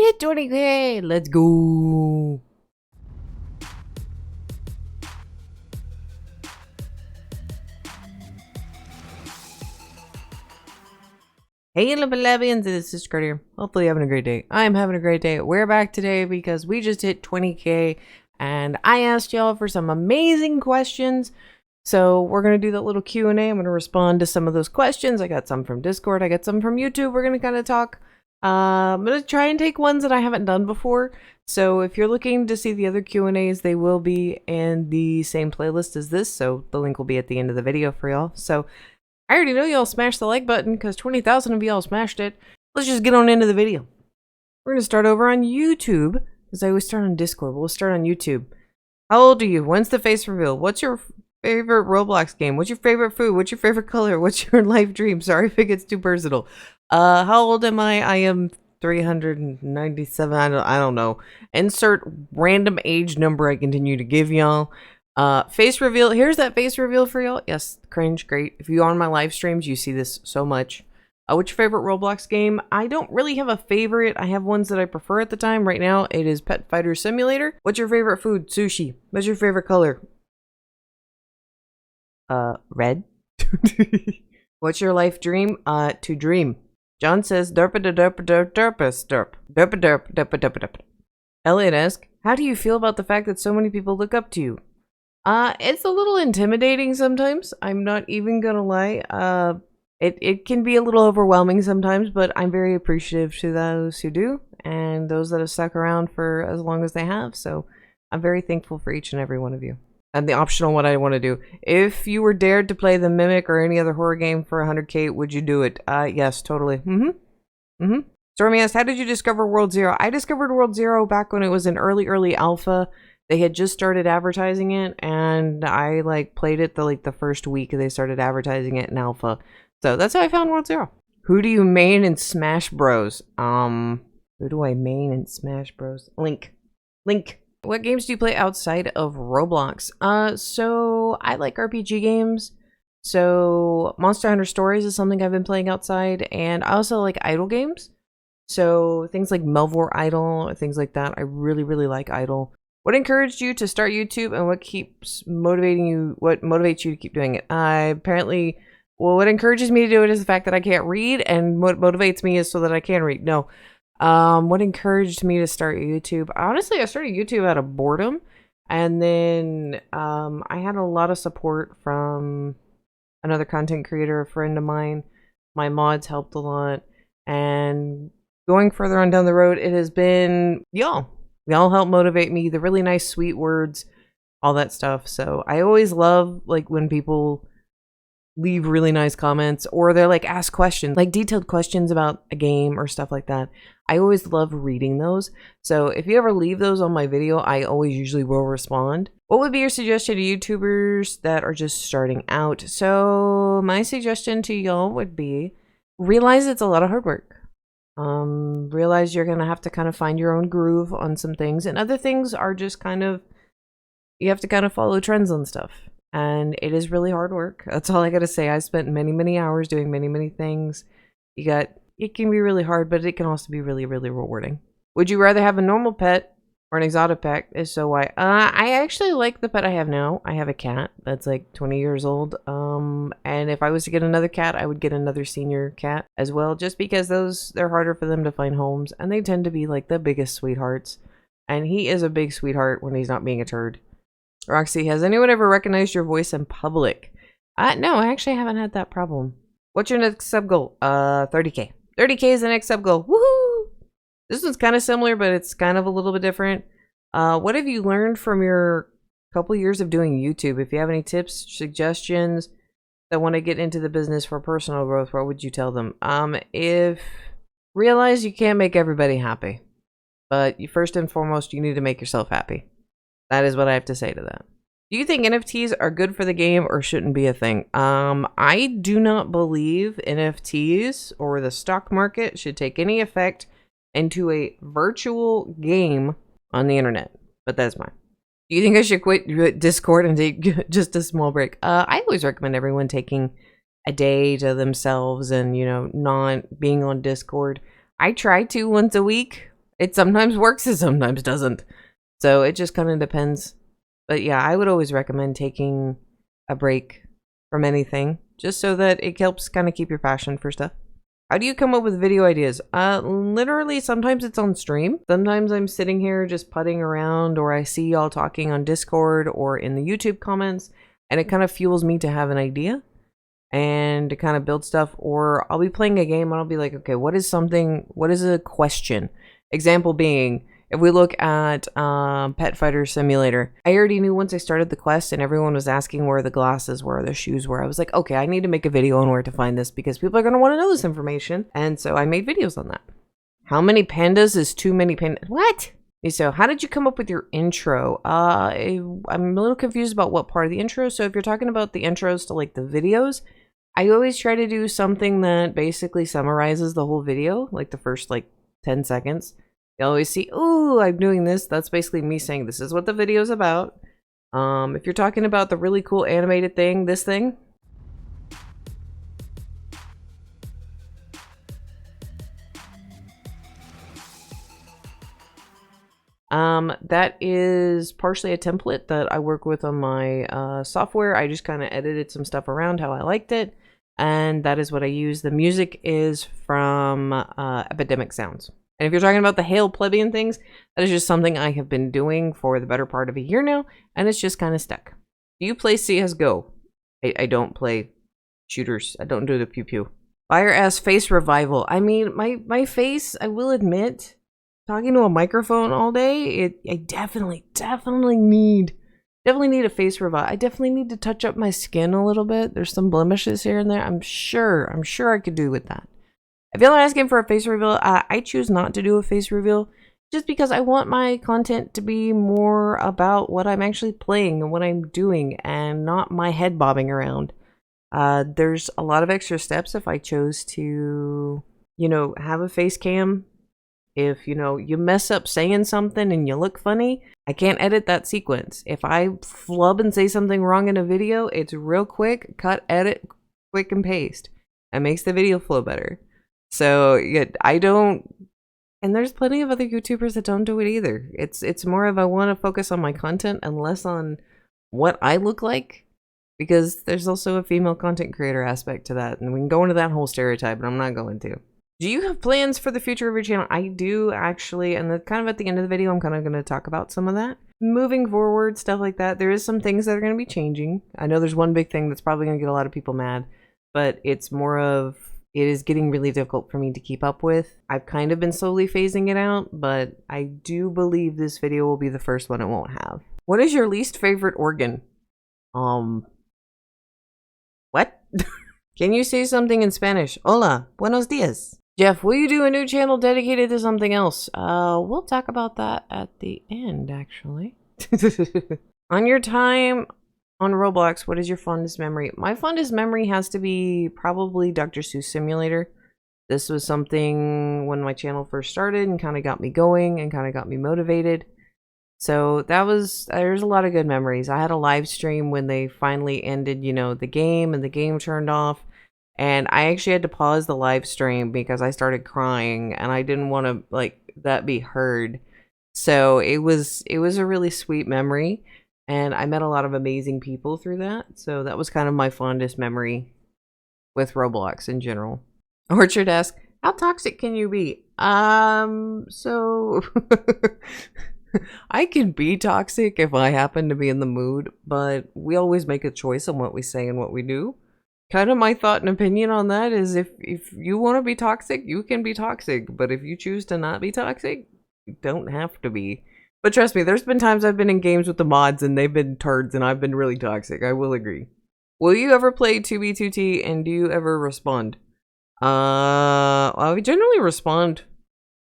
hit 20K. Let's go. Hey, little Plebeians, this is Kurt here. Hopefully you're having a great day. I'm having a great day. We're back today because we just hit 20K and I asked y'all for some amazing questions. So we're going to do that little Q&A. I'm going to respond to some of those questions. I got some from Discord. I got some from YouTube. We're going to kind of talk. I'm going to try and take ones that I haven't done before. So if you're looking to see the other Q&As, they will be in the same playlist as this. So the link will be at the end of the video for y'all. So I already know y'all smashed the like button because 20,000 of y'all smashed it. Let's just get on into the video. We're going to start over on YouTube because I always start on Discord. We'll start on YouTube. How old are you? When's the face reveal? What's your favorite Roblox game? What's your favorite food? What's your favorite color? What's your life dream? Sorry if it gets too personal. How old am I? I am 397. I don't know. Insert random age number I continue to give y'all. Face reveal. Here's that face reveal for y'all. Yes, cringe, great. If you are on my live streams, you see this so much. What's your favorite Roblox game? I don't really have a favorite. I have ones that I prefer at the time. Right now, it is Pet Fighter Simulator. What's your favorite food? Sushi. What's your favorite color? Red. What's your life dream? To dream. John says, derpa derpa derpa derpa derpa derpa derpa derpa. Elliot asks, how do you feel about the fact that so many people look up to you? It's a little intimidating sometimes. I'm not even gonna lie. It can be a little overwhelming sometimes, but I'm very appreciative to those who do and those that have stuck around for as long as they have. So I'm very thankful for each and every one of you. And the optional what I want to do. If you were dared to play the Mimic or any other horror game for 100K, would you do it? Yes, totally. Stormy asked, how did you discover World Zero? I discovered World Zero back when it was in early alpha. They had just started advertising it, and I played it the first week they started advertising it in alpha. So that's how I found World Zero. Who do you main in Smash Bros? Who do I main in Smash Bros? Link. What games do you play outside of Roblox? So I like RPG games. So Monster Hunter Stories is something I've been playing outside, and I also like idle games. So things like Melvor Idle, things like that. I really like Idle. What encouraged you to start YouTube, and what keeps motivating you? What motivates you to keep doing it? What encourages me to do it is the fact that I can't read, and what motivates me is so that I can read. No. What encouraged me to start YouTube? Honestly, I started YouTube out of boredom, and then I had a lot of support from another content creator, a friend of mine. My mods helped a lot, and going further on down the road, it has been y'all. Y'all help motivate me, the really nice, sweet words, all that stuff. So I always love when people leave really nice comments, or they're ask questions, detailed questions about a game or stuff like that. I always love reading those. So if you ever leave those on my video, I always usually will respond. What would be your suggestion to YouTubers that are just starting out? So my suggestion to y'all would be, realize it's a lot of hard work. Realize you're gonna have to kind of find your own groove on some things, and other things are just you have to kind of follow trends on stuff, and it is really hard work. That's all I gotta say. I spent many hours doing many things. It can be really hard, but it can also be really rewarding. Would you rather have a normal pet or an exotic pet? If so, why? I actually like the pet I have now. I have a cat that's 20 years old. And if I was to get another cat, I would get another senior cat as well, just because they're harder for them to find homes, and they tend to be the biggest sweethearts. And he is a big sweetheart when he's not being a turd. Roxy, has anyone ever recognized your voice in public? No, I actually haven't had that problem. What's your next sub goal? 30K. 30K is the next sub goal. Woohoo! This one's kind of similar, but it's kind of a little bit different. What have you learned from your couple years of doing YouTube? If you have any tips, suggestions that want to get into the business for personal growth, what would you tell them? Realize you can't make everybody happy, but first and foremost, you need to make yourself happy. That is what I have to say to that. Do you think NFTs are good for the game or shouldn't be a thing? I do not believe NFTs or the stock market should take any effect into a virtual game on the internet, but that's mine. Do you think I should quit Discord and take just a small break? I always recommend everyone taking a day to themselves and, not being on Discord. I try to once a week, It sometimes works and sometimes doesn't. So it just kind of depends. But yeah, I would always recommend taking a break from anything just so that it helps kind of keep your passion for stuff. How do you come up with video ideas? Literally, sometimes it's on stream. Sometimes I'm sitting here just putting around, or I see y'all talking on Discord or in the YouTube comments, and it kind of fuels me to have an idea and to kind of build stuff. Or I'll be playing a game and I'll be like, okay, what is a question? Example being, if we look at Pet Fighter Simulator, I already knew once I started the quest and everyone was asking where the glasses were, the shoes were. I was like, okay, I need to make a video on where to find this because people are going to want to know this information. And so I made videos on that. How many pandas is too many pandas? What? So how did you come up with your intro? I'm a little confused about what part of the intro. So if you're talking about the intros to like the videos, I always try to do something that basically summarizes the whole video, like the first like 10 seconds. You always see, ooh, I'm doing this. That's basically me saying this is what the video is about. If you're talking about the really cool animated thing, this thing. That is partially a template that I work with on my software. I just kind of edited some stuff around how I liked it. And that is what I use. The music is from Epidemic Sounds. And if you're talking about the Hail Plebeian things, that is just something I have been doing for the better part of a year now, and it's just kind of stuck. Do you play CSGO? I don't play shooters. I don't do the pew-pew. Fire-ass face revival. I mean, my face, I will admit, talking to a microphone all day, I definitely need a face revival. I definitely need to touch up my skin a little bit. There's some blemishes here and there. I'm sure I could do with that. If y'all are asking for a face reveal, I choose not to do a face reveal just because I want my content to be more about what I'm actually playing and what I'm doing and not my head bobbing around. There's a lot of extra steps if I chose to, have a face cam. If, you mess up saying something and you look funny, I can't edit that sequence. If I flub and say something wrong in a video, it's real quick, cut, edit, quick and paste. It makes the video flow better. So yeah, I don't, and there's plenty of other YouTubers that don't do it either. It's more of I want to focus on my content and less on what I look like, because there's also a female content creator aspect to that, and we can go into that whole stereotype, but I'm not going to. Do you have plans for the future of your channel? I do actually, and kind of at the end of the video, I'm kind of going to talk about some of that. Moving forward, stuff like that. There is some things that are going to be changing. I know there's one big thing that's probably going to get a lot of people mad, but it's more of, it is getting really difficult for me to keep up with. I've kind of been slowly phasing it out, but I do believe this video will be the first one it won't have. What is your least favorite organ? What? Can you say something in Spanish? Hola, buenos dias. Jeff, will you do a new channel dedicated to something else? We'll talk about that at the end, actually. On your time on Roblox, what is your fondest memory? My fondest memory has to be probably Dr. Seuss Simulator. This was something when my channel first started and kind of got me going and kind of got me motivated. So there's a lot of good memories. I had a live stream when they finally ended, the game, and the game turned off. And I actually had to pause the live stream because I started crying and I didn't want to that be heard. So it was a really sweet memory, and I met a lot of amazing people through that. So that was kind of my fondest memory with Roblox in general. Orchard asks, how toxic can you be? So I can be toxic if I happen to be in the mood, but we always make a choice on what we say and what we do. Kind of my thought and opinion on that is if you want to be toxic, you can be toxic. But if you choose to not be toxic, you don't have to be. But trust me, there's been times I've been in games with the mods and they've been turds and I've been really toxic. I will agree. Will you ever play 2B2T and do you ever respond? I generally respond.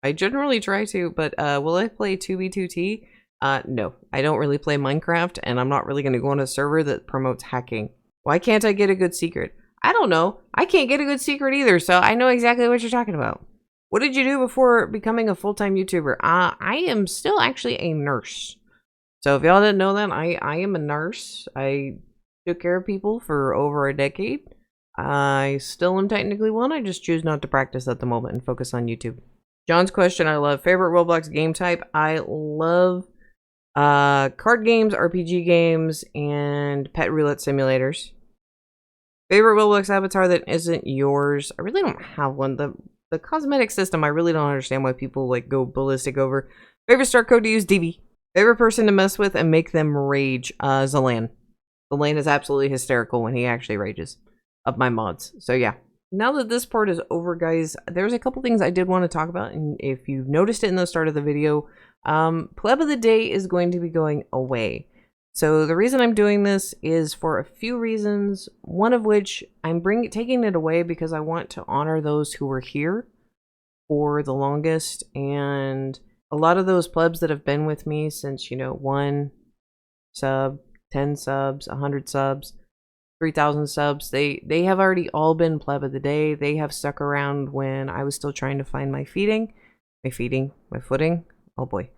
I generally try to, but will I play 2B2T? No, I don't really play Minecraft, and I'm not really going to go on a server that promotes hacking. Why can't I get a good secret? I don't know. I can't get a good secret either, so I know exactly what you're talking about. What did you do before becoming a full-time YouTuber? I am still actually a nurse. So if y'all didn't know that, I am a nurse. I took care of people for over a decade. I still am technically one. I just choose not to practice at the moment and focus on YouTube. John's question I love. Favorite Roblox game type? I love card games, RPG games, and pet roulette simulators. Favorite Roblox avatar that isn't yours? I really don't have one. The cosmetic system, I really don't understand why people like go ballistic over. Favorite start code to use? DV. Favorite person to mess with and make them rage? Zalan. Zalan is absolutely hysterical when he actually rages. Of my mods. So yeah. Now that this part is over, guys, there's a couple things I did want to talk about, and if you've noticed it in the start of the video, Pleb of the Day is going to be going away. So the reason I'm doing this is for a few reasons, one of which I'm taking it away because I want to honor those who were here for the longest, and a lot of those plebs that have been with me since, you know, 1 sub, 10 subs, 100 subs, 3,000 subs, they have already all been Pleb of the Day. They have stuck around when I was still trying to find my footing. Oh boy.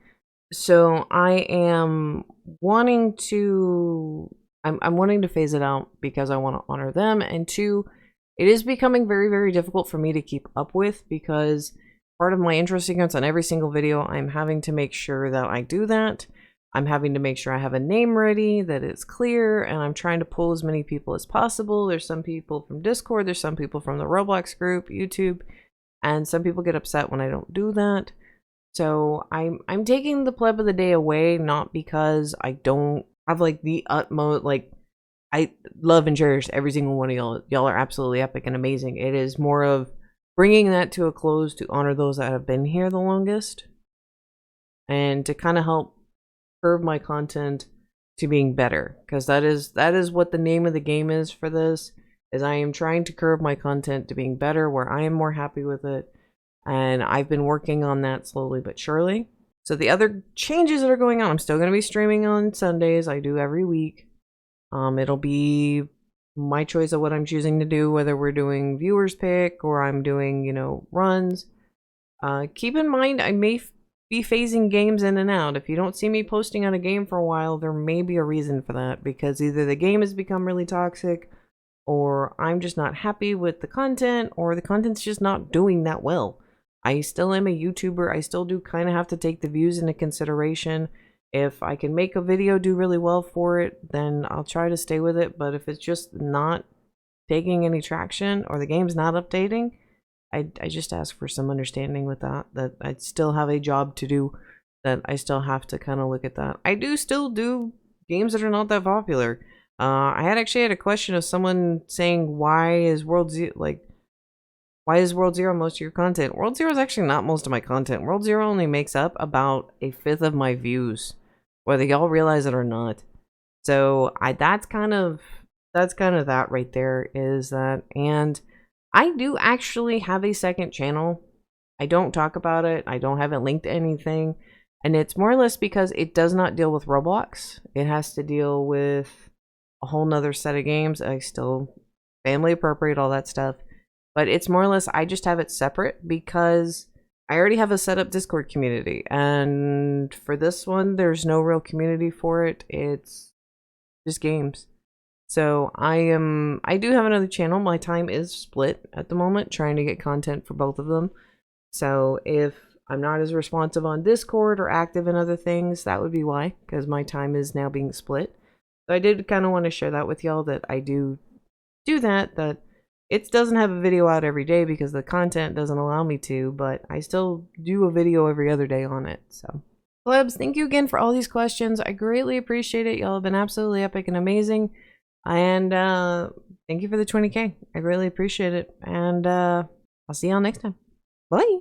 So I am wanting to, I'm wanting to phase it out because I want to honor them. And 2, it is becoming very, very difficult for me to keep up with because part of my interest sequence on every single video, I'm having to make sure that I do that. I'm having to make sure I have a name ready, that it's clear, and I'm trying to pull as many people as possible. There's some people from Discord, there's some people from the Roblox group, YouTube, and some people get upset when I don't do that. So I'm taking the Pleb of the Day away, not because I don't have like the utmost, like, I love and cherish every single one of y'all. Y'all are absolutely epic and amazing. It is more of bringing that to a close to honor those that have been here the longest and to kind of help curve my content to being better, because that is what the name of the game is for this, is I am trying to curve my content to being better where I am more happy with it, and I've been working on that slowly but surely. So the other changes that are going on, I'm still going to be streaming on Sundays. I do every week. It'll be my choice of what I'm choosing to do, whether we're doing viewers pick or I'm doing, you know, runs. Keep in mind I may be phasing games in and out. If you don't see me posting on a game for a while, there may be a reason for that, because either the game has become really toxic, or I'm just not happy with the content, or the content's just not doing that well. I still am a YouTuber. I still do kind of have to take the views into consideration. If I can make a video do really well for it, then I'll try to stay with it. But if it's just not taking any traction, or the game's not updating, I just ask for some understanding with that I still have a job to do, that I still have to kind of look at that. I do still do games that are not that popular. I actually had a question of someone saying, why is World Zero most of your content? World Zero is actually not most of my content. World Zero only makes up about 1/5 of my views, whether y'all realize it or not. So that's kind of that right there, is that. And I do actually have a second channel. I don't talk about it. I don't have it linked to anything. And it's more or less because it does not deal with Roblox. It has to deal with a whole nother set of games. I still family appropriate, all that stuff. But it's more or less, I just have it separate because I already have a set up Discord community. And for this one, there's no real community for it. It's just games. So I do have another channel. My time is split at the moment, trying to get content for both of them. So if I'm not as responsive on Discord or active in other things, that would be why, because my time is now being split. So I did kind of want to share that with y'all, that I do that it doesn't have a video out every day because the content doesn't allow me to, but I still do a video every other day on it. So Plebs, thank you again for all these questions. I greatly appreciate it. Y'all have been absolutely epic and amazing. And thank you for the 20K. I really appreciate it. And I'll see y'all next time. Bye.